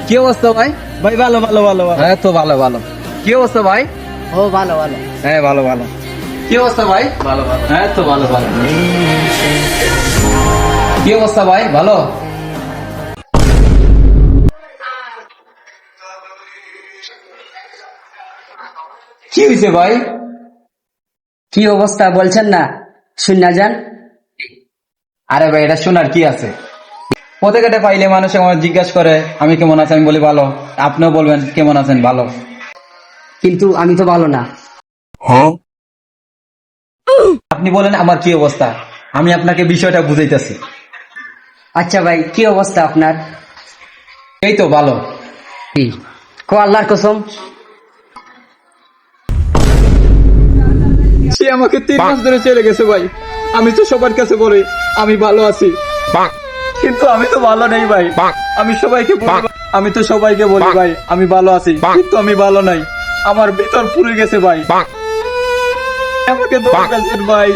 কি অবস্থা ভাই? ভাই ভালো ভালো ভালো ভালো। হ্যাঁ তো ভালো ভালো। কি অবস্থা ভাই? ও ভালো ভালো। হ্যাঁ ভালো ভালো। কি অবস্থা ভাই? ভালো ভালো। হ্যাঁ তো ভালো ভালো। কি অবস্থা ভাই? ভালো। কি হয়েছে ভাই? কি অবস্থা বলছেন না, শুনে যান। আরে ভাই এটা শোনার কি আছে? পথে ঘাটে পাইলে মানুষ আমার জিজ্ঞাসা করে আমি কেমন আছি, আমি বলি ভালো। আপনিও বলবেন কেমন আছেন, ভালো। কিন্তু আমি তো ভালো না। আপনি বলেন আমার কি অবস্থা, আমি আপনাকে বিষয়টা বুঝাইতেছি। আচ্ছা ভাই, কি অবস্থা আপনার? এই তো ভালো। কো আল্লাহর কসম। সে আমাকে 3 মাস ধরে ছেড়ে গেছে ভাই। আমি তো সবার কাছে বলি আমি ভালো আছি, কিন্তু আমি তো ভালো নেই ভাই। আমি সবাইকে বলি, আমি তো সবাইকে বলি ভাই আমি ভালো আছি, কিন্তু আমি ভালো নাই। আমার ভিতর পুড়ে গেছে ভাই। আমাকে দোয়া করছেন ভাই।